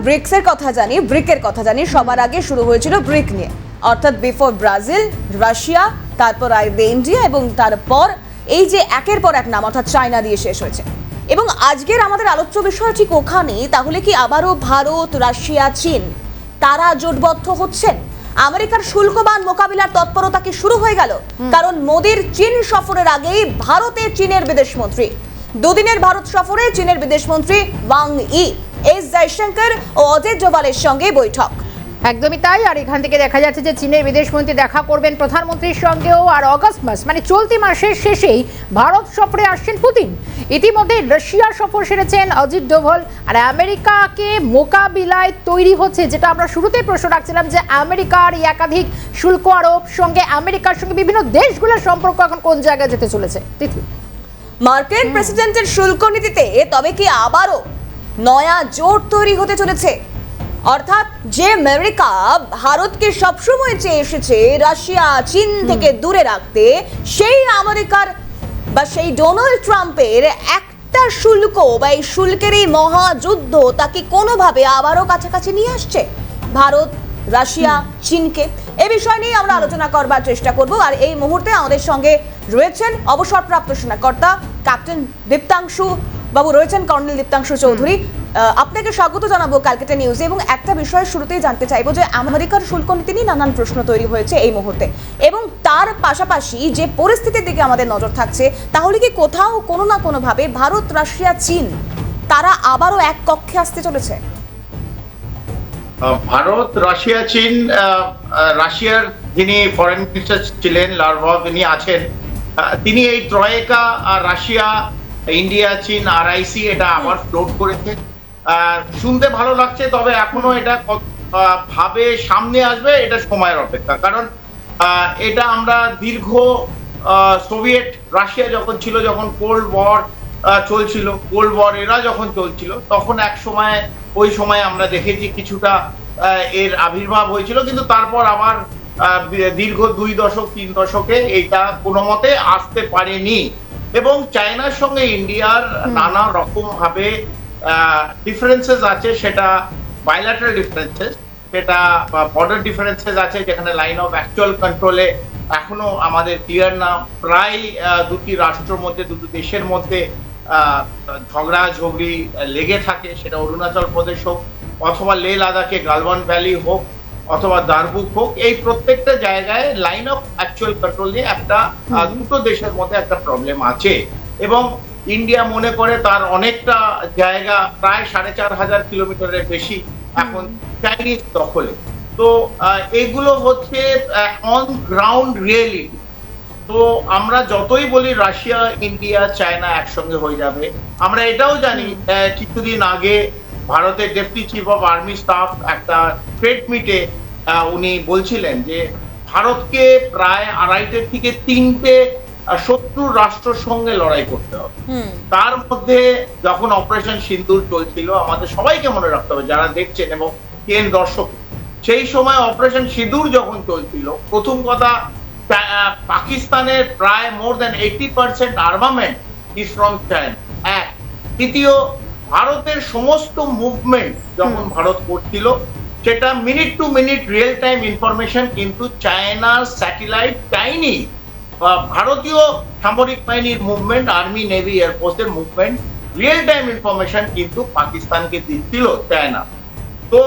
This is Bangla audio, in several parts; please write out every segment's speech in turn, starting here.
ব্রিক্সের কথা জানি, ব্রিকের কথা জানি, সবার আগে শুরু হয়েছিল ব্রিক নিয়ে, অর্থাৎ বিফোর ব্রাজিল, রাশিয়া, তারপর ইন্ডিয়া এবং তারপর এই যে একের পর এক নাম অর্থাৎ চায়না দিয়ে শেষ হয়েছে। এবং আজকের আমাদের আলোচ্য বিষয় ঠিক ওখানে। তাহলে কি আবারও ভারত, রাশিয়া, চীন তারা জোটবদ্ধ হচ্ছেন? আমেরিকার শুল্কবান মোকাবিলার তৎপরতা কি শুরু হয়ে গেল? কারণ মোদির চীন সফরের আগেই ভারতে চীনের বিদেশমন্ত্রী, দুদিনের ভারত সফরে চীনের বিদেশমন্ত্রী ওয়াং ই, এস জয়শঙ্কর ও অজিত ডোভালের সঙ্গে বৈঠক। একদমই তাই। আর এখান থেকে দেখা যাচ্ছে যে চীনের বিদেশমন্ত্রী দেখা করবেন প্রধানমন্ত্রীর সঙ্গেও। আর অগস্ট মাস মানে চলতি মাসের শেষেই ভারত সফরে আসছেন পুতিন। ইতিমধ্যে রাশিয়ার সফর সেরেছেন অজিত ডোভাল। আর আমেরিকাকে মোকাবিলায় তৈরি হচ্ছে, যেটা আমরা শুরুতেই প্রশ্ন রাখছিলাম, যে আমেরিকার একাধিক শুল্ক আরোপ সঙ্গে আমেরিকার সঙ্গে বিভিন্ন দেশগুলোর সম্পর্ক এখন কোন জায়গায় যেতে চলেছে। তিথি, মার্কিন প্রেসিডেন্টের শুল্ক নীতিতে তবে কি আবারও নয়া জোট তৈরি হতে চলেছে? অর্থাৎ যে আমেরিকা ভারতকে সবসময় চেয়ে এসেছে রাশিয়া, চীন থেকে দূরে রাখতে, সেই আমেরিকার বা সেই ডোনাল্ড ট্রাম্পের একটা শুল্ক বা এই শুল্কের এই মহাযুদ্ধ তাকে কোনোভাবে আবারও কাছাকাছি নিয়ে আসছে ভারত, রাশিয়া, চীনকে। এই বিষয় নিয়ে আমরা আলোচনা করবার চেষ্টা করব। আর এই মুহূর্তে আমাদের সঙ্গে রয়েছেন অবসরপ্রাপ্ত সেনাকর্তা ক্যাপ্টেন দীপ্তাংশু বাবু রয়েছেন, কর্নেল দীপ্তাংশু চৌধুরী। আপনাকে স্বাগত জানাবো ক্যালকাটা নিউজে। এবং একটা বিষয় শুরুতেই জানতে চাইবো যে আমেরিকার শুল্ক নীতি নিয়ে নানান প্রশ্ন তৈরি হয়েছে এই মুহূর্তে, এবং তার পাশাপাশি যে পরিস্থিতির দিকে আমাদের নজর থাকছে, তাহলে কি কোথাও কোনো না কোনোভাবে ভারত, রাশিয়া, চীন তারা আবারও এক কক্ষে আসতে চলেছে? ভারত, রাশিয়া, চীন, রাশিয়ার যিনি ফরেন মিনিস্টার ছিলেন লারভভ, তিনি আছেন, তিনি এই ট্রয়েকা রাশিয়া, ইন্ডিয়া, চীন, আরআইসি এটা আবার ফ্লোট করেছে। শুনতে ভালো লাগছে, তবে এখনো এটা ভাবে সামনে আসবে, এটা সময়ের অপেক্ষা। কারণ এটা আমরা দীর্ঘ সোভিয়েত রাশিয়া যখন ছিল, যখন কোল্ড ওয়ার চলছিল, কোল্ড ওয়ার এরা যখন চলছিল, তখন এক সময় ওই সময় আমরা দেখেছি কিছুটা এর আবির্ভাব হয়েছিল, কিন্তু তারপর আবার দীর্ঘ 2 দশক 3 দশকে এটা কোনো মতে আসতে পারেনি। এবং চায়নার সঙ্গে ইন্ডিয়ার নানা রকম ভাবে ডিফারেন্সেস আছে, সেটা বাইল্যাটারাল ডিফারেন্সেস, সেটা বর্ডার ডিফারেন্সেস আছে, যেখানে লাইন অফ অ্যাকচুয়াল কন্ট্রোলে এখনো আমাদের ক্লিয়ার না। প্রায় দুটি রাষ্ট্রের মধ্যে, দুটি দেশের মধ্যে ঝগড়াঝগড়ি লেগে থাকে, সেটা অরুণাচল প্রদেশ হোক, অথবা লে লাদাখে গালওয়ান ভ্যালি হোক, অথবা দারবুক হোক। এই প্রত্যেকটা জায়গায় লাইন অফ অ্যাকচুয়াল কন্ট্রোল নিয়ে একটা দুটো দেশের মধ্যে একটা প্রবলেম আছে। এবং ইন্ডিয়া মনে করে তার অনেকটা জায়গা, প্রায় 4500 কিলোমিটারের বেশি এখন চাইনিজ দখলে। তো এগুলো হচ্ছে অন গ্রাউন্ড রিয়েলিটি। তো আমরা যতই বলি রাশিয়া, ইন্ডিয়া, চায়না একসঙ্গে হয়ে যাবে, আমরা এটাও জানি কিছুদিন আগে ভারতের deputy chief of army staff একটা ট্রেড মিটে উনি বলছিলেন যে ভারতকে প্রায় 2.5 থেকে 3টে শত্রু রাষ্ট্রের সঙ্গে লড়াই করতে হবে। তার মধ্যে যখন অপারেশন সিন্দুর চলছিল, আমাদের সবাইকে মনে রাখতে হবে যারা দেখছেন এবং কেন দর্শক, সেই সময় অপারেশন সিঁদুর যখন চলছিল, প্রথম কথা পাকিস্তানের প্রায় more than 80% armament is from China. এক, দ্বিতীয়, ভারতের সমস্ত মুভমেন্ট যখন ভারত করছিল, সেটা minute to minute real time information কিন্তু চায়নার স্যাটেলাইট টাইনি ভারতীয় সামরিক বাহিনীর মুভমেন্ট, আর্মি, নেভি, এয়ারফোর্সের মুভমেন্ট, রিয়েল টাইম ইনফরমেশন কিন্তু পাকিস্তানকে দিচ্ছিল চায়না। তো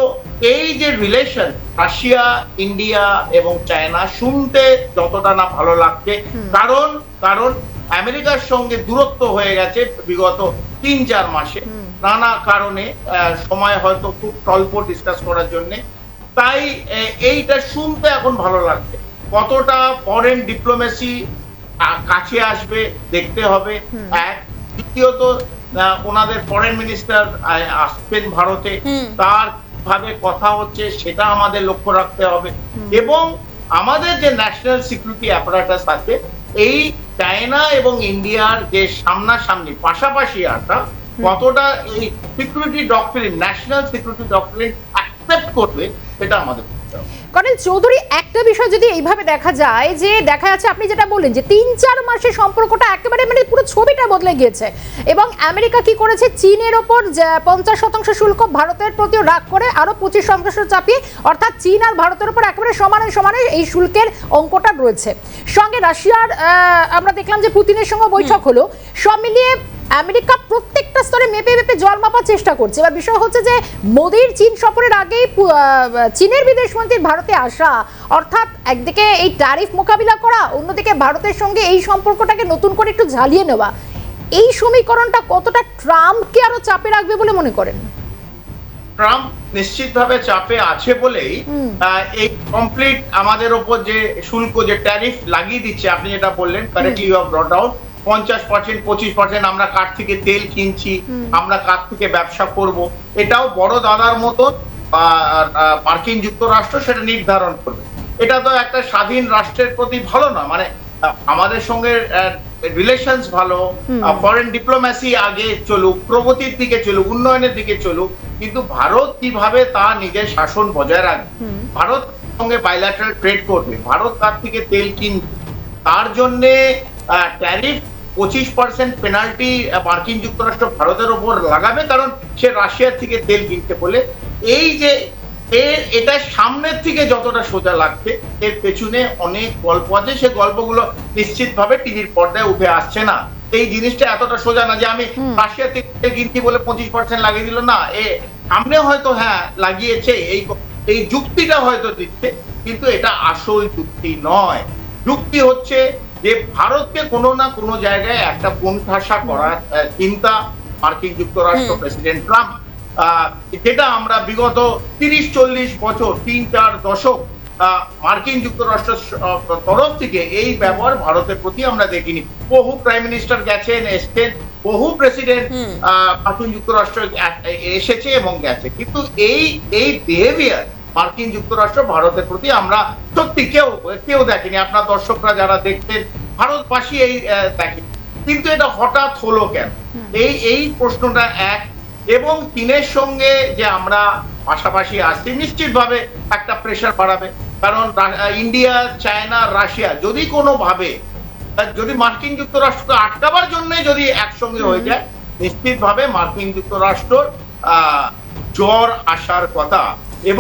এই যে রিলেশন রাশিয়া, ইন্ডিয়া এবং চায়না, শুনতে যতটা না ভালো লাগছে, কারণ আমেরিকার সঙ্গে দূরত্ব হয়ে গেছে বিগত 3-4 মাসে, নানা কারণে, সময় হয়তো খুব স্বল্প ডিসকাস করার জন্য, তাই এইটা শুনতে এখন ভালো লাগছে। কতটা ফরেন ডিপ্লোমেসি কাছে আসবে দেখতে হবে। এক, দ্বিতীয়ত ওনাদের ফরেন মিনিস্টার আসছেন ভারতে, তার ভাবে কথা হচ্ছে সেটা আমাদের লক্ষ্য রাখতে হবে। এবং আমাদের যে ন্যাশনাল সিকিউরিটি অ্যাপারেটাস আছে, এই চায়না এবং ইন্ডিয়ার যে সামনাসামনি পাশাপাশি আসা, কতটা এই security doctrine, national security doctrine accept করবে সেটা আমাদের করতে হবে। কর্নেল চৌধুরী, একটা বিষয় যদি এইভাবে দেখা যায় যে দেখা যাচ্ছে আপনি যেটা বললেন যে 3-4 মাসে সম্পর্কটা একেবারে মানে পুরো ছবিটা বদলে গিয়েছে, এবং আমেরিকা কি করেছে, চীনের ওপর 50% শুল্ক ভারতের প্রতিও রাগ করে আরো 25% চাপিয়ে, অর্থাৎ চীন আর ভারতের উপর একেবারে সমানে সমানে এই শুল্কের অঙ্কটা রয়েছে। সঙ্গে রাশিয়ার আমরা দেখলাম যে পুতিনের সঙ্গে বৈঠক হলো। সব মিলিয়ে আমেরিকা প্রত্যেকটা স্তরে মেপে মেপে জল মাপার চেষ্টা করছে। এবার বিষয় হচ্ছে যে মোদির চীন সফরের আগেই চীনের বিদেশমন্ত্রীর ভারতে আসা, অর্থাৎ একদিকে এই ট্যারিফ মোকাবিলা করা, অন্যদিকে ভারতের সঙ্গে এই সম্পর্কটাকে নতুন করে একটু ঝালিয়ে নেওয়া, এই সমীকরণটা কতটা ট্রাম্পকে আরো চাপে রাখবে বলে মনে করেন? ট্রাম্প নিশ্চিতভাবে চাপে আছে বলেই এই কমপ্লিট আমাদের ওপর যে শুল্ক, যে ট্যারিফ লাগিয়ে দিচ্ছে, আপনি যেটা বললেন correctly you have brought out, 50%, 25% আমরা কার থেকে তেল কিনছি, আমরা কার থেকে ব্যবসা করব, এটাও বড় দাদার মতন মার্কিন যুক্তরাষ্ট্র সেটা নির্ধারণ করবে। এটা তো একটা স্বাধীন রাষ্ট্রের প্রতি ভালো না, মানে আমাদের সঙ্গে রিলেশনস ভালো, ফরেন ডিপ্লোম্যাসি আগে চলুক, প্রগতির দিকে চলুক, উন্নয়নের দিকে চলুক, কিন্তু ভারত কিভাবে তা নিজের শাসন বজায় রাখবে, ভারত সঙ্গে বাইল্যাটারাল ট্রেড করবে, ভারত তার থেকে তেল কিনবে, তার জন্যে ট্যারিফ 25% পেনাল্টি মার্কিন যুক্তরাষ্ট্র ভারতের ওপর লাগাবে, কারণ সে রাশিয়ার থেকে তেল কিনতে বলে। এই যে এটা সামনের থেকে যতটা সোজা লাগছে, এর পেছনে অনেক গল্প আছে, সে গল্পগুলো নিশ্চিতভাবে টিভির পর্দায় উঠে আসছে না। এই জিনিসটা এতটা সোজা না যে আমি রাশিয়া থেকে তেল কিনছি বলে 25% লাগিয়ে দিল না, সামনে হয়তো হ্যাঁ লাগিয়েছে, এই যুক্তিটা হয়তো দিচ্ছে, কিন্তু এটা আসল যুক্তি নয়। যুক্তি হচ্ছে যে ভারতকে কোনো না কোনো জায়গায় একটা কোণঠাসা করার চিন্তা মার্কিন যুক্তরাষ্ট্র প্রেসিডেন্ট ট্রাম্প, যেটা আমরা বিগত 30-40 বছর, 3-4 দশক মার্কিন যুক্তরাষ্ট্রের তরফ থেকে এই ব্যবহার ভারতের প্রতি আমরা দেখিনি। বহু প্রাইম মিনিস্টার গেছেন, এসছেন, বহু প্রেসিডেন্ট মার্কিন যুক্তরাষ্ট্র এসেছে এবং গেছে, কিন্তু এই বিহেভিয়ার মার্কিন যুক্তরাষ্ট্র ভারতের প্রতি আমরা সত্যি কেউ দেখেনি। আপনার দর্শকরা যারা দেখতেন, ভারতবাসী এই দেখেনি, কিন্তু এটা হঠাৎ হলো কেন, এই প্রশ্নটা এক। এবং চীনের সঙ্গে যে আমরা পাশাপাশি আসছি, নিশ্চিতভাবে একটা প্রেশার বাড়াবে, কারণ ইন্ডিয়া, চায়না, রাশিয়া যদি কোনোভাবে যদি মার্কিন যুক্তরাষ্ট্রকে আটকাবার জন্য যদি একসঙ্গে হয়ে যায়, নিশ্চিতভাবে মার্কিন যুক্তরাষ্ট্র জ্বর আসার কথা।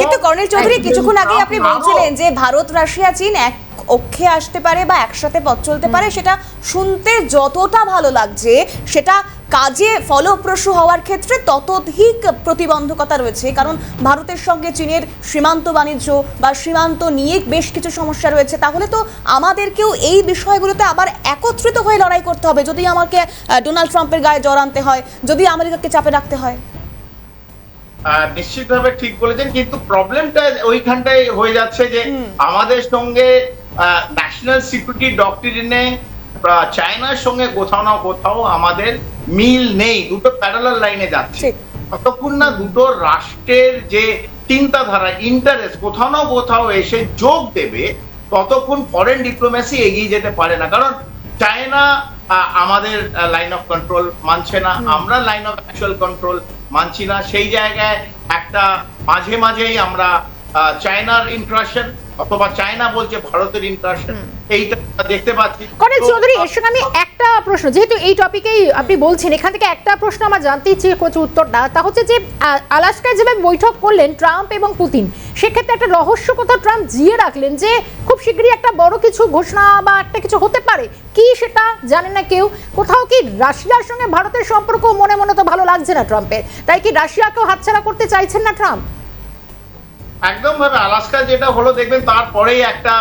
কিন্তু কর্নেল চৌধুরী, কিছুক্ষণ আগে আপনি বলছিলেন যে ভারত, রাশিয়া, চীন এক অক্ষে আসতে পারে বা একসাথে পথ চলতে পারে, সেটা শুনতে যতটা ভালো লাগছে, সেটা কাজে ফলপ্রসূ হওয়ার ক্ষেত্রে ততোধিক প্রতিবন্ধকতা রয়েছে। কারণ ভারতের সঙ্গে চীনের সীমান্ত বাণিজ্য বা সীমান্ত নিয়ে বেশ কিছু সমস্যা রয়েছে। তাহলে তো আমাদেরকেও এই বিষয়গুলোতে আবার একত্রিত হয়ে লড়াই করতে হবে, যদি আমাকে ডোনাল্ড ট্রাম্পের গায়ে জ্বর আনতে হয়, যদি আমেরিকাকে চাপে রাখতে হয়। নিশ্চিতভাবে ঠিক বলেছেন, কিন্তু প্রবলেমটা ওইখানটাই হয়ে যাচ্ছে যে আমাদের সঙ্গে ন্যাশনাল সিকিউরিটি ডক্ট্রিনে চায়নার সঙ্গে কোথাও না কোথাও আমাদের মিল নেই, দুটো প্যারালাল লাইনে যাচ্ছে। ততক্ষণ না দুটো রাষ্ট্রের যে চিন্তাধারা, ইন্টারেস্ট কোথাও না কোথাও এসে যোগ দেবে, ততক্ষণ ফরেন ডিপ্লোম্যাসি এগিয়ে যেতে পারে না। কারণ চায়না আমাদের লাইন অফ কন্ট্রোল মানছে না, আমরা লাইন অফ অ্যাকচুয়াল কন্ট্রোল মানছি না। সেই জায়গায় একটা মাঝেই আমরা চায়নার ইন্টারেকশন অথবা চায়না বলছে ভারতের ইন্টারেকশন, এইটা দেখতে পাচ্ছি। কর্নেল চৌধুরী, এর সঙ্গে আমি একটা প্রশ্ন, যেহেতু এই টপিকেই আপনি বলছেন, এখান থেকে একটা প্রশ্ন আমার জানতে ইচ্ছে করছে উত্তরটা, তা হচ্ছে যে আলাস্কায় যেভাবে বৈঠক করলেন ট্রাম্প এবং পুতিন, সেক্ষেত্রে একটা রহস্য কথা ট্রাম্প জিয়ে রাখলেন যে খুব শীঘ্রই একটা বড় কিছু ঘোষণা বা একটা কিছু হতে পারে, কি সেটা জানে না কেউ। কোথাও কি রাশিয়ার সঙ্গে ভারতের সম্পর্ক মনে মনে তো ভালো লাগছে না ট্রাম্পের, তাই কি রাশিয়াকেও হাতছাড়া করতে চাইছেন না ট্রাম্প? একদম ভাবে আলাস্কা যেটা হলো দেখবেন, তারপরেই একটা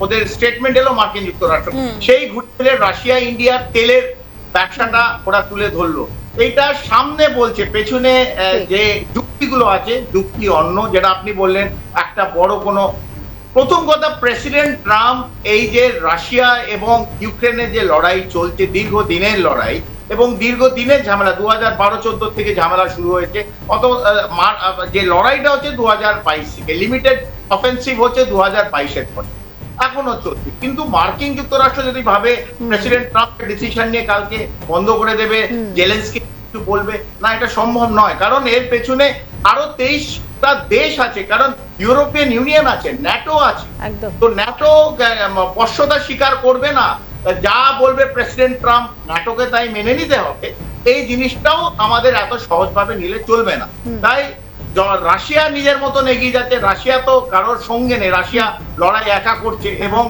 ওদের স্টেটমেন্ট এলো মার্কিন যুক্তরাষ্ট্র, সেই ঘুরে রাশিয়া ইন্ডিয়ার তেলের ব্যবসাটা ওরা তুলে ধরলো। এইটা সামনে বলছে, পেছনে যে যুক্তিগুলো আছে যুক্তি অন্য। যেটা আপনি বললেন একটা বড় কোনো, প্রথম কথা প্রেসিডেন্ট ট্রাম্প এই যে রাশিয়া এবং ইউক্রেনের যে লড়াই চলছে, দীর্ঘদিনের লড়াই এবং দীর্ঘদিনের ঝামেলা, 2012-14 থেকে ঝামেলা শুরু হয়েছে, অত যে লড়াইটা হচ্ছে 2022 থেকে, লিমিটেড অফেন্সিভ হচ্ছে 2022-এর পরে, এখনো চলছে। কিন্তু মার্কিন যুক্তরাষ্ট্র যদি ভাবে প্রেসিডেন্ট ট্রাম্পের ডিসিশন নিয়ে কালকে বন্ধ করে দেবে, জেলেনস্কি কিছু বলবে না, এটা সম্ভব নয়। কারণ এর পেছনে আরো 23টা দেশ আছে, কারণ ইউরোপিয়ান ইউনিয়ন আছে, ন্যাটো আছে। একদম। তো ন্যাটো বশ্যতা স্বীকার করবে না, যা বলবে প্রেসিডেন্ট ট্রাম্প ন্যাটোকে তাই মেনে নিতে হবে, এই জিনিসটাও আমাদের এত সহজভাবে নিলে চলবে না। তাই রাশিয়া নিজের মতন এগিয়ে যাচ্ছে, রাশিয়া তো কারোর সঙ্গে নেই, রাশিয়া লড়াই একা করছে এবং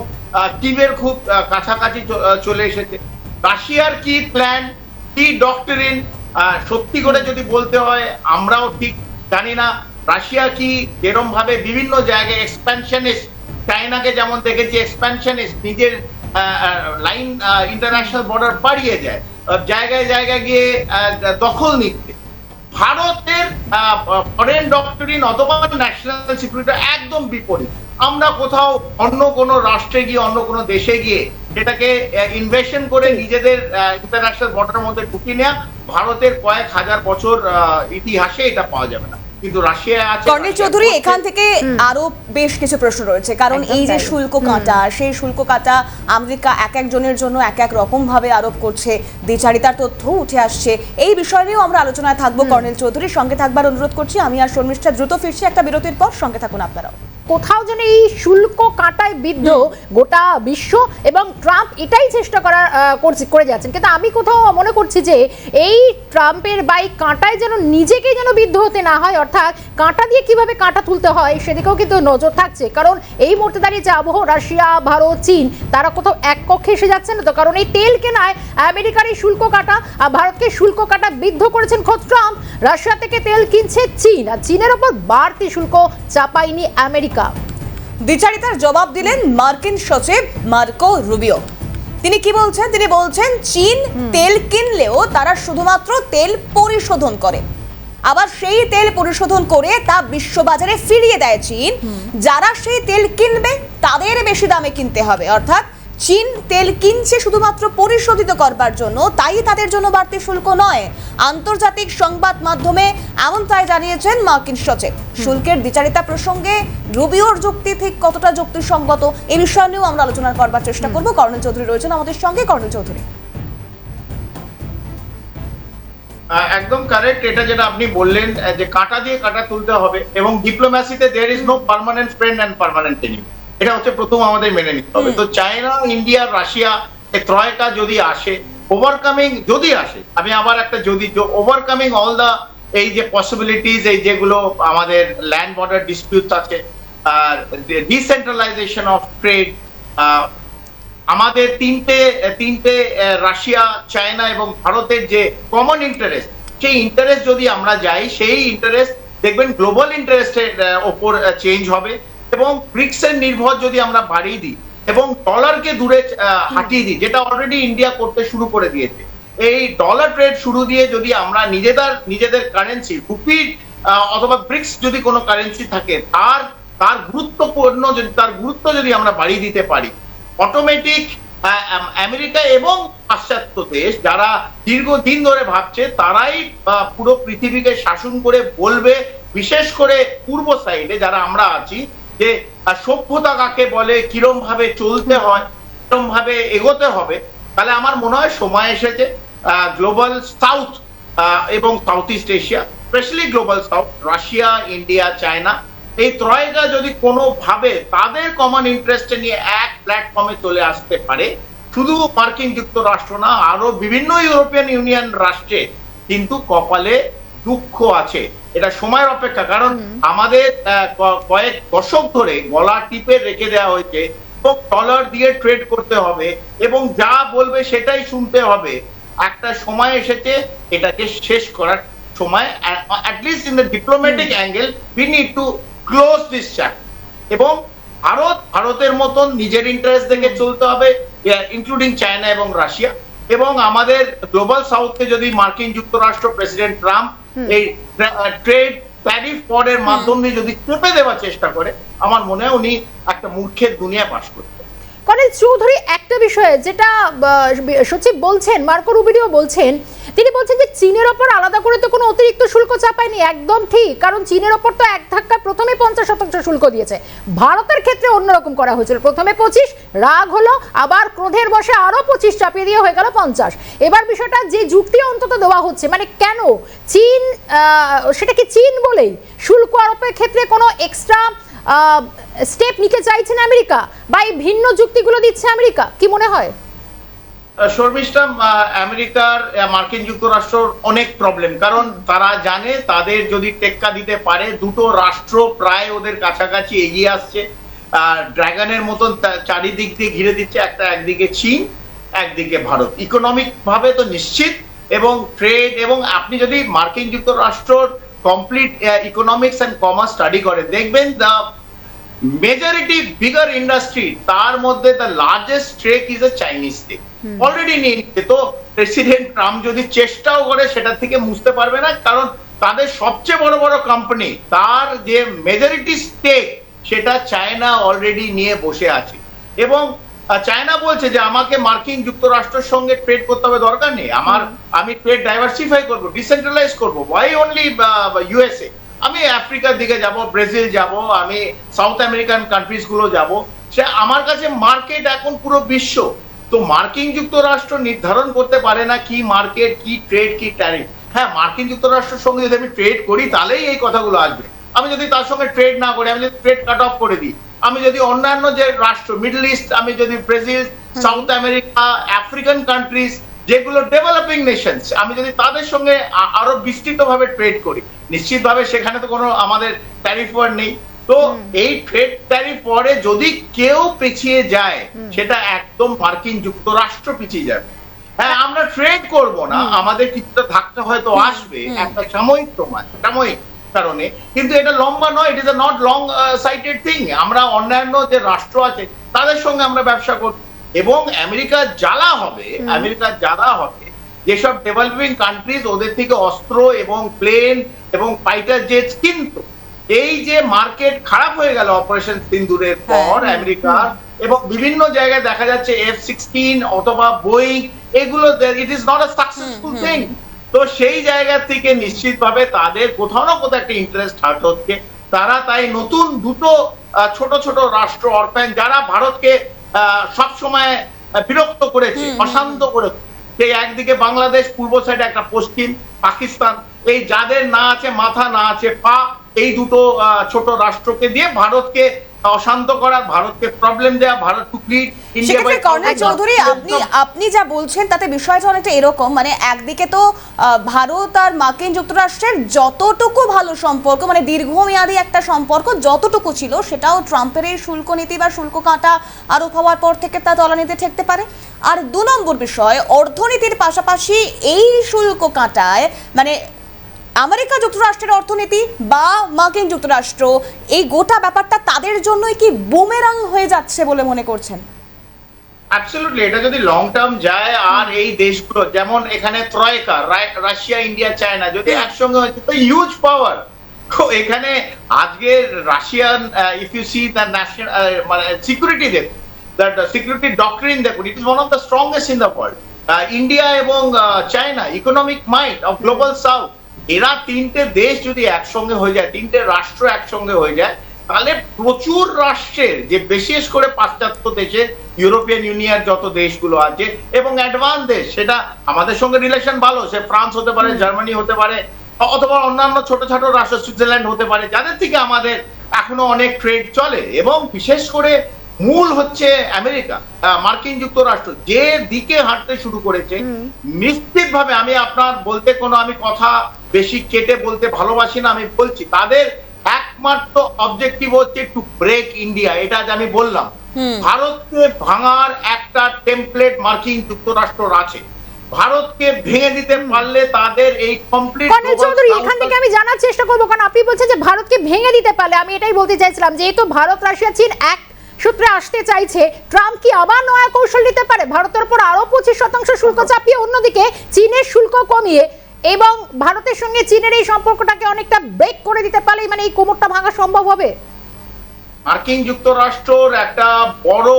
কিমের খুব কাছাকাছি চলে এসেছে। রাশিয়ার কি প্ল্যান, কি ডক্টরিন, সত্যি করে যদি বলতে হয় আমরাও ঠিক জানি না। রাশিয়া কি যেরকম ভাবে বিভিন্ন জায়গায় এক্সপ্যানশনিস্ট, চায়নাকে যেমন দেখেছি এক্সপ্যানশনিস্ট, নিজের লাইন ইন্টারন্যাশনাল বর্ডার বাড়িয়ে যায়, জায়গায় জায়গায় গিয়ে দখল নিচ্ছে। ভারতের ফরেন ডক্টরিন অথবা ন্যাশনাল সিকিউরিটি একদম বিপরীত। আমরা কোথাও অন্য কোনো রাষ্ট্রে গিয়ে, অন্য কোনো দেশে গিয়ে সেটাকে ইনভেশন করে নিজেদের ইন্টারন্যাশনাল বর্ডারের মধ্যে ঢুকিয়ে নেওয়া, ভারতের কয়েক হাজার বছর ইতিহাসে এটা পাওয়া যাবে না। কিন্তু রাশিয়া আছে। কর্নেল চৌধুরী, এখান থেকে আরো বেশ কিছু প্রশ্ন রয়েছে, কারণ একদম এই যে তাই। শুল্ক কাটা, সেই শুল্ক কাটা আমেরিকা এক একজনের জন্য এক এক রকম ভাবে আরোপ করছে, দ্বিচারিতার তথ্য উঠে আসছে। এই বিষয় নিয়েও আমরা আলোচনায় থাকবো। কর্নেল চৌধুরীর সঙ্গে থাকবার অনুরোধ করছি। আমি আর শর্মিষ্ঠা দ্রুত ফিরছি একটা বিরতির পর, সঙ্গে থাকুন আপনারাও। কোথাও যেন এই শুল্ক কাটায় বিদ্ধ গোটা বিশ্ব এবং ট্রাম্প এটাই চেষ্টা করে যাচ্ছেন, কিন্তু আমি কোথাও মনে করছি যে এই ট্রাম্পের বাই কাঁটায় যেন নিজেকেই যেন বিদ্ধ হতে না হয়, অর্থাৎ কাঁটা দিয়ে কিভাবে কাঁটা তুলতে হয় সেদিকেও কিন্তু নজর থাকছে। কারণ এই মুহূর্তে দাঁড়িয়ে যে আবহ, রাশিয়া, ভারত, চীন তারা কোথাও এক কক্ষে এসে যাচ্ছে না তো, কারণ এই তেল কেনায় আমেরিকার এই শুল্ক কাটা আর ভারতকে শুল্ক কাটা বিদ্ধ করেছেন খোদ ট্রাম্প। রাশিয়া থেকে তেল কিনছে চীন, আর চীনের ওপর বাড়তি শুল্ক চাপায়নি আমেরিকা। দ্বিচারিতার জবাব দিলেন মার্কিন সচিব মার্কো রুবিও। তিনি কি বলছেন? তিনি বলছেন চীন তেল কিনলেও তারা শুধুমাত্র তেল পরিশোধন করে, আবার সেই তেল পরিশোধন করে তা বিশ্ববাজারে ফিরিয়ে দেয় চীন। যারা সেই তেল কিনবে তাদের বেশি দামে কিনতে হবে, অর্থাৎ চীন তেল কিনছে শুধুমাত্র পরিশোধিত করবার জন্য, তাই তাদের জন্য বাড়তি শুল্ক নয়। আন্তর্জাতিক সংবাদ মাধ্যমে এমনটাই জানিয়েছেন মার্কিন সচিব। শুল্কের দ্বিচারিতা প্রসঙ্গে রুবিওর যুক্তি ঠিক কতটা যুক্তিসঙ্গত, এই বিষয় নিয়েও আমরা আলোচনা করবার চেষ্টা করব। কর্নেল চৌধুরী রয়েছেন আমাদের সঙ্গে। কর্নেল চৌধুরী, একদম কারেক্ট, এটা যেটা আপনি বললেন যে কাঁটা দিয়ে কাঁটা তুলতে হবে, এবং ডিপ্লোম্যাসিতে there is no permanent friend and permanent enemy, এটা হচ্ছে প্রথম আমাদের মেনে নিতে হবে। তো চায়না, ইন্ডিয়া, রাশিয়া এই ত্রয়টা যদি আসে, ওভারকামিং যদি আসে, আমি আবার একটা যদি, ওভারকামিং অল দা এই যে পসিবিলিটিস, এই যেগুলো আমাদের ল্যান্ড বর্ডার ডিসপিউট আছে, আর ডিসেন্ট্রালাইজেশন অফ ট্রেড, আমাদের তিনটে রাশিয়া, চায়না এবং ভারতের যে কমন ইন্টারেস্ট, সেই ইন্টারেস্ট যদি আমরা যাই, সেই ইন্টারেস্ট দেখবেন গ্লোবাল ইন্টারেস্টের ওপর চেঞ্জ হবে। এবং ব্রিক্স এর নির্ভর যদি আমরা বাড়িয়ে দিই এবং ডলারকে দূরে হাঁটিয়ে দিই, যেটা অলরেডি ইন্ডিয়া করতে শুরু করে দিয়েছে, এই ডলার ট্রেড শুরু দিয়ে যদি আমরা নিজেদের কারেন্সি, রুপি অথবা ব্রিক্স যদি কোনো কারেন্সি থাকে, তার গুরুত্ব যদি আমরা বাড়িয়ে দিতে পারি, অটোমেটিক আমেরিকা এবং পাশ্চাত্য দেশ যারা দীর্ঘদিন ধরে ভাবছে, তারাই পুরো পৃথিবীকে শাসন করে বলবে, বিশেষ করে পূর্ব সাইডে যারা আমরা আছি, যে সভ্যতা কাকে বলে, কিরম ভাবে চলতে হয়, কিরম ভাবে এগোতে হবে। তাহলে আমার মনে হয় সময় এসেছে গ্লোবাল সাউথ এবং south east Asia, specially global south, Russia, India, China, এই ত্রয়টা যদি কোনোভাবে তাদের কমন ইন্টারেস্টে নিয়ে এক প্ল্যাটফর্মে চলে আসতে পারে, শুধু মার্কিন যুক্তরাষ্ট্র না, আরো বিভিন্ন ইউরোপিয়ান ইউনিয়ন রাষ্ট্রে কিন্তু কপালে দুঃখ আছে। এটা সময়ের অপেক্ষা, কারণ আমাদের কয়েক দশক ধরে গলা টিপে রেখে দেওয়া হয়েছে, এবং ডলার দিয়ে ট্রেড করতে হবে এবং যা বলবে সেটাই শুনতে হবে। একটা সময় এসেছে এটাকে শেষ করার সময়, at least in the diplomatic angle we need to close this chapter. এবং ভারতের মতন নিজের ইন্টারেস্ট দেখে চলতে হবে, ইনক্লুডিং চায়না এবং রাশিয়া। এবং আমাদের গ্লোবাল সাউথকে যদি মার্কিন যুক্তরাষ্ট্র, প্রেসিডেন্ট ট্রাম্প এই ট্রেড ট্যারিফ পরের মাধ্যমে যদি চেপে দেওয়ার চেষ্টা করে, আমার মনে হয় উনি একটা মূর্খের দুনিয়া বাস করতে। কর্নেল চৌধুরী, একটা বিষয়ে যেটা সচিব বলছেন, মার্কো রুবিও বলছেন, তিনি বলছেন যে চীনের ওপর আলাদা করে তো কোনো অতিরিক্ত শুল্ক চাপায়নি। একদম ঠিক, কারণ চীনের ওপর তো এক ধাক্কা প্রথমে 50% শুল্ক দিয়েছে। ভারতের ক্ষেত্রে অন্যরকম করা হয়েছিল, প্রথমে 25, রাগ হলো, আবার ক্রোধের বশে আরো 25 চাপিয়ে দিয়ে হয়ে গেল 50। এবার বিষয়টা যে যুক্তি অন্তত দেওয়া হচ্ছে, মানে কেন চীন, সেটা কি চীন বলেই শুল্ক আরোপের ক্ষেত্রে কোনো এক্সট্রা স্টেপ নিতে চাইছেন আমেরিকা, বা এই ভিন্ন যুক্তিগুলো দিচ্ছে আমেরিকা, কি মনে হয়? শর্মিষ্ঠা, আমেরিকার মার্কিন যুক্তরাষ্ট্র অনেক প্রবলেম, কারণ তারা জানে তাদের যদি টেক্কা দিতে পারে, দুটো রাষ্ট্র প্রায় ওদের কাছাকাছি এগিয়ে আসছে, ড্রাগনের মতন চারিদিক দিয়ে ঘিরে দিচ্ছে, একদিকে চীন, একদিকে ভারত। ইকোনমিক ভাবে তো নিশ্চিত, এবং ট্রেড, এবং আপনি যদি মার্কিন যুক্তরাষ্ট্রর complete economics and commerce study করেন, দেখবেন দ্য মেজরিটি বিগার ইন্ডাস্ট্রি, তার মধ্যে the largest stake is a Chinese stake. Already নিয়ে নিচ্ছে। তো প্রেসিডেন্ট ট্রাম্প যদি চেষ্টাও করে সেটা থেকে মুছতে পারবে না, কারণ তাদের সবচেয়ে বড় বড় কোম্পানি, তার যে মেজরিটি স্টেক, সেটা চায়না অলরেডি নিয়ে বসে আছে। এবং চায়না বলছে যে আমাকে মার্কিন যুক্তরাষ্ট্রের সঙ্গে ট্রেড করতে হবে, দরকার নেই, আমি ট্রেড ডাইভার্সিফাই করবো, ডিসেন্ট্রালাইজ করবো। Why only USA? আমি আফ্রিকার দিকে যাব, ব্রাজিল যাব, আমি সাউথ আমেরিকান কান্ট্রিজ গুলো যাব। সে আমার কাছে মার্কেট এখন পুরো বিশ্ব। তো মার্কিন যুক্তরাষ্ট্র নির্ধারণ করতে পারে না কি মার্কেট, কি ট্রেড, কি ট্যারিফ। হ্যাঁ, মার্কিন যুক্তরাষ্ট্রের সঙ্গে যদি আমি ট্রেড করি তাহলেই এই কথাগুলো আসবে। আমি যদি তার সঙ্গে ট্রেড না করি, আমি যদি ট্রেড কাট অফ করে দিই, আমি যদি অন্যান্য যে রাষ্ট্র, মিডল ইস্ট, আমি যদি Brazil, south America, African countries, যেগুলো ডেভেলপিং নেশনস, আমি যদি তাদের সঙ্গে আরো বিস্তৃতভাবে ট্রেড করি, নিশ্চিতভাবে সেখানে তো কোনো আমাদের ট্যারিফ ওয়ার নেই। তো এই ট্রেড ট্যারিফ পরে যদি কেউ পিছিয়ে যায়, সেটা একদম মার্কিন যুক্তরাষ্ট্র পিছিয়ে যাবে। হ্যাঁ, আমরা ট্রেড করব না, আমাদের কিছুটা ধাক্কা হয়তো আসবে একটা সাময়িক কারণে, কিন্তু এটা লম্বা নয়, it is a not long sighted thing. আমরা অন্যান্য যে রাষ্ট্র আছে তাদের সঙ্গে আমরা ব্যবসা করব, এবং আমেরিকার জ্বালা হবে, যেসব ডেভেলপিং কান্ট্রিজ ওদের থেকে অস্ত্র এবং প্লেন এবং ফাইটার জেটস, কিন্তু এই যে মার্কেট খারাপ হয়ে গেল অপারেশন সিন্দুরের পর আমেরিকার, এবং বিভিন্ন জায়গায় দেখা যাচ্ছে F-16 অথবা বোয়িং, এগুলো it is not a successful thing. তো সেই জায়গা থেকে নিশ্চিতভাবে তাদের কোথাও না কোথাও একটা ইন্টারেস্ট হার্ট হচ্ছে। তারা তাই নতুন দুটো ছোট ছোট রাষ্ট্র, অরফ্যান, যারা ভারতকে সবসময় বিরক্ত করেছে, অশান্ত করেছে, সেই একদিকে বাংলাদেশ, পূর্ব সাইডে একটা পশ্চিম পাকিস্তান, এই যাদের না আছে মাথা, না আছে পা, এই দুটো ছোট রাষ্ট্রকে দিয়ে ভারতকে অশান্ত করা, ভারতকে প্রবলেম দেওয়া, ভারত টুকলিট ইন্ডিয়া। কর্নেল চৌধুরী, আপনি যা বলছেন তাতে বিষয়টা অনেকটা এরকম, মানে একদিকে তো ভারত আর মার্কিন যুক্তরাষ্ট্রের যতটুকু ভালো সম্পর্ক, মানে দীর্ঘমেয়াদী একটা সম্পর্ক যতটুকু ছিল, সেটাও ট্রাম্পের এই শুল্ক নীতি বা শুল্ক কাটা আরোপ হওয়ার পর থেকে তা তলানিতে ঠেকতে পারে। আর 2 নম্বর বিষয়, অর্থনীতির পাশাপাশি এই শুল্ক কাটায় মানে আমেরিকা যুক্তরাষ্ট্রের অর্থনীতি বা মার্কিন যুক্তরাষ্ট্র, এই গোটা ব্যাপারটা তাদের জন্যই কি বুমেরাং হয়ে যাচ্ছে বলে মনে করছেন? অ্যাবসলিউটলি, এটা যদি লং টার্ম যায়, আর এই দেশগুলো যেমন এখানে ত্রয়কা, রাশিয়া, ইন্ডিয়া, চায়না যদি একসঙ্গে হয়, তো হিউজ পাওয়ার। এখানে আজকে Russian, if you see the national মানে সিকিউরিটি, দেখুন, দ্যাট সিকিউরিটি ডক্ট্রিন দেখুন, it is one of the strongest in the world. India এবং China, economic might of global south, এরা তিনটে দেশ যদি একসঙ্গে হয়ে যায়, তিনটে রাষ্ট্র একসঙ্গে হয়ে যায়, তাহলে প্রচুর রাষ্ট্রের, যে বিশেষ করে পাশ্চাত্য দেশে, ইউরোপিয়ান ইউনিয়ন যত দেশগুলো আছে এবং অ্যাডভান্স দেশ, সেটা আমাদের সঙ্গে রিলেশন ভালো, সে ফ্রান্স হতে পারে, জার্মানি হতে পারে, অথবা অন্যান্য ছোট ছোট রাষ্ট্র, সুইজারল্যান্ড হতে পারে, যাদের থেকে আমাদের এখনো অনেক ট্রেড চলে। এবং বিশেষ করে মূল হচ্ছে আমেরিকা, মার্কিন যুক্তরাষ্ট্র যে দিকে হাঁটতে শুরু করেছে, নিশ্চিতভাবে আমি আপনার বলতে কোনো, আমি কথা বেশি কেটে বলতে ভালোবাসি না, আমি বলছি তাদের একমাত্র অবজেক্টিভ হচ্ছে টু ব্রেক ইন্ডিয়া। এটা যে আমি বললাম, ভারতকে ভাঙার একটা টেমপ্লেট মার্কিন যুক্তরাষ্ট্র আছে, ভারতকে ভেঙে দিতে পারলে তাদের এই কমপ্লিট। কর্নেল চৌধুরী, এখান থেকে আমি জানার চেষ্টা করবো, কারণ আপনি বলছেন যে ভারতকে ভেঙে দিতে পারলে, আমি এটাই বলতে চাইছিলাম, যেহেতু ভারত, রাশিয়া, চীন এক সূত্রে আসতে চাইছে, ট্রাম্প কি আবার নয়া কৌশল নিতে পারে, ভারতের উপর আরো 25% শুল্ক চাপিয়ে অন্যদিকে চীনের শুল্ক কমিয়ে, এবং ভারতের সঙ্গে চীনের এই সম্পর্কটাকে অনেকটা ব্রেক করে দিতে পারলে মানে এই কোমরটা ভাঙা সম্ভব হবে? মার্কিন যুক্তরাষ্ট্রর একটা বড়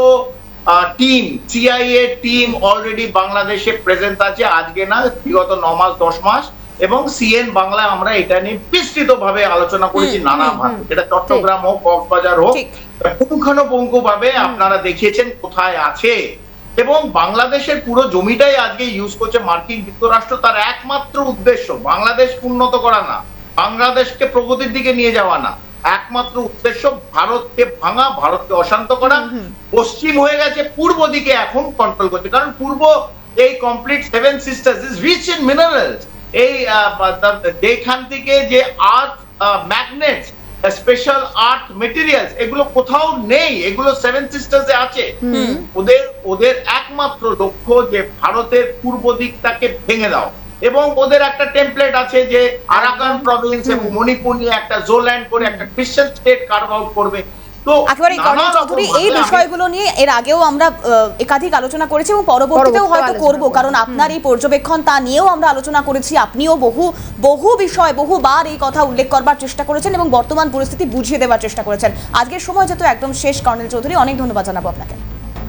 টিম, সিআইএ টিম অলরেডি বাংলাদেশে প্রেজেন্ট আছে, আজকে না বিগত 9 মাস 10 মাস, এবং সিএন বাংলায় আমরা এটা নিয়ে বিস্তৃত ভাবে আলোচনা করেছি নানাভাবে, এটা চট্টগ্রাম হোক, কক্সবাজার হোক, ঠিক। পুঙ্খানুপুঙ্খ ভাবে আপনারা দেখিয়েছেন কোথায় আছে। এবং বাংলাদেশের পুরো জমিটাই আজকে ইউজ করছে মার্কিন যুক্তরাষ্ট্র। তার একমাত্র উদ্দেশ্য বাংলাদেশকে উন্নত করা না, বাংলাদেশকে প্রগতির দিকে নিয়ে যাওয়া না, একমাত্র উদ্দেশ্য ভারতকে ভাঙা, ভারতকে অশান্ত করা। পশ্চিম হয়ে গেছে, পূর্ব দিকে এখন কন্ট্রোল করছে, কারণ পূর্ব এই complete 7 sisters is rich in minerals. এই যেখান থেকে যে earth magnets, special earth materials, এগুলো কোথাও নেই, এগুলো 7 সিস্টার্সে আছে। ওদের একমাত্র লক্ষ্য যে ভারতের পূর্ব দিকটাকে ভেঙে দাও, এবং ওদের একটা টেমপ্লেট আছে যে আরাকান প্রভিন্স এবং মণিপুর নিয়ে একটা জোল্যান্ড করে একটা ক্রিশ্চিয়ান স্টেট কার্ভ আউট করবে। তো একেবারে কর্নেল চৌধুরী, এই বিষয়গুলো নিয়ে এর আগেও আমরা একাধিক আলোচনা করেছি এবং পরবর্তীতেও হয়তো করব, কারণ আপনার এই পর্যবেক্ষণ তা নিয়েও আমরা আলোচনা করেছি। আপনিও বহু বিষয় বহুবার এই কথা উল্লেখ করবার চেষ্টা করেছেন এবং বর্তমান পরিস্থিতি বুঝিয়ে দেওয়ার চেষ্টা করেছেন। আজকের সময় যেহেতু একদম শেষ, কর্নেল চৌধুরী, অনেক ধন্যবাদ জানাবো আপনাকে।